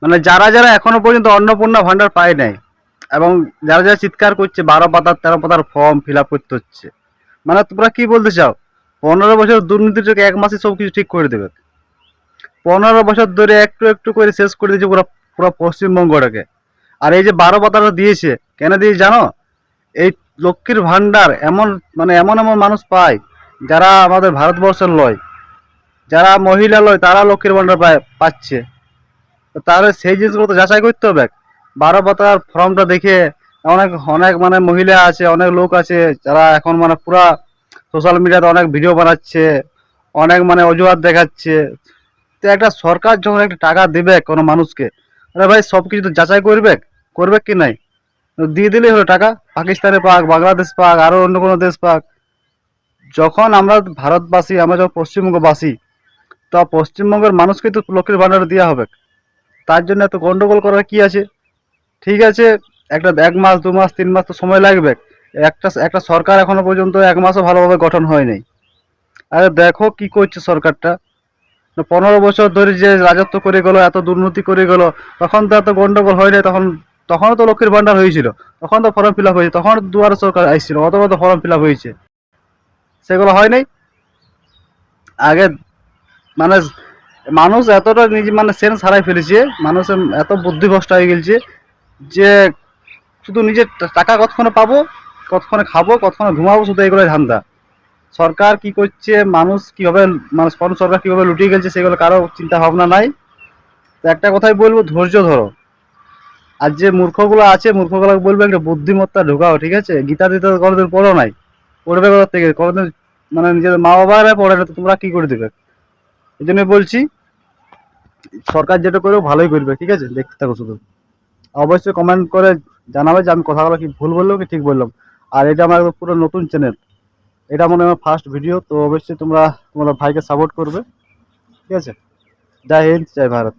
মানে যারা যারা এখনো পর্যন্ত অন্নপূর্ণা ভান্ডার পায় নাই, এবং যারা যারা চিৎকার করছে 12 পাতার 13 পাতার ফর্ম ফিল আপ করতে হচ্ছে, মানে তোমরা কি বলতে চাও? 15 বছর দুর্নীতির চোখে 1 মাসে সবকিছু ঠিক করে দেবে? 15 বছর ধরে একটু একটু করে শেষ করে দিয়েছে পুরো পুরো পশ্চিমবঙ্গটাকে। আর এই যে 12 পাতাটা দিয়েছে, কেন দিয়েছে জানো? এই লক্ষ্মীর ভান্ডার এমন, মানে এমন এমন মানুষ পায় যারা আমাদের ভারতবর্ষের লয়, যারা মহিলা লয়, তারা লক্ষ্মীর ভান্ডার পাচ্ছে। তো তাহলে সেই জিনিসগুলো তো যাচাই করতে হবে। 12 পাতার ফর্মটা দেখে অনেক অনেক মানে মহিলা আছে, অনেক লোক আছে যারা এখন মানে পুরা সোশ্যাল মিডিয়াতে অনেক ভিডিও বানাচ্ছে, অনেক মানে অজুহাত দেখাচ্ছে। তো একটা সরকার যখন একটা টাকা দেবে কোনো মানুষকে, আরে ভাই সব কিছু তো যাচাই করবে, করবে কি নাই? দিয়ে দিলেই হলো টাকা। পাকিস্তানে পাক, বাংলাদেশ পাক, আরো অন্য কোনো দেশ পাক। যখন আমরা ভারতবাসী, আমরা যখন পশ্চিমবঙ্গবাসী, তো পশ্চিমবঙ্গের মানুষকে তো লক্ষ্মীর ভান্ডার দেওয়া হবে। তার জন্য এত গন্ডগোল করার কি আছে? ঠিক আছে, একটা 1 মাস 2 মাস 3 মাস তো সময় লাগবে। একটা একটা সরকার এখনো পর্যন্ত 1 মাসও ভালোভাবে গঠন হয়নি। আরে দেখো কি করছে সরকারটা। 15 বছর ধরে যে রাজত্ব করে গেল, এত দুর্নীতি করে গেল, তখন তো এত গন্ডগোল হয়নি। তখন তখনও তো লক্ষ্মীর ভান্ডার হয়েছিল, তখন তো ফর্ম ফিল আপ হয়েছে, তখন দুয়ারে সরকার আসছিল, অত কত ফর্ম ফিল আপ হয়েছে, সেগুলো হয় নাই আগে। মানে মানুষ এতটা নিজে মানে সেন্স হারাই ফেলেছে, মানুষের এত বুদ্ধিভ্রষ্ট হয়ে গেছে যে শুধু নিজের টাকা কতক্ষণে পাবো, কতক্ষণে খাবো, কতক্ষণে ঘুমাবো, শুধু এগুলোই ধান্দা। সরকার কি করছে, মানুষ কিভাবে, মানে কোন সরকার কিভাবে লুটিয়ে গেছে, সেগুলো কারো চিন্তা ভাবনা নাই। তো একটা কথাই বলবো, ধৈর্য ধরো। আর যে মূর্খগুলো আছে, মূর্খগুলো বলবো একটা বুদ্ধিমত্তা ঢোকাও, ঠিক আছে? গীতা দিতে কোনোদিন পড়ো নাই, পড়বে কোথা থেকে? কোনোদিন মানে নিজের মা বাবারা পড়ে না, তো তোমরা কি করে দেবে? এই জন্য বলছি, সরকার যেটা করবে ভালোই করবে, ঠিক আছে? দেখতে থাকো শুধু। অবশ্যই কমেন্ট করে জানাবে যে আমি কথাগুলো কি ভুল বললাম কি ঠিক বললাম। আর এটা আমার একদম পুরো নতুন চ্যানেল, এটা মনে হয় আমার ফার্স্ট ভিডিও, তো অবশ্যই তোমরা তোমার ভাইকে সাপোর্ট করবে, ঠিক আছে? জয় হিন্দ, জয় ভারত।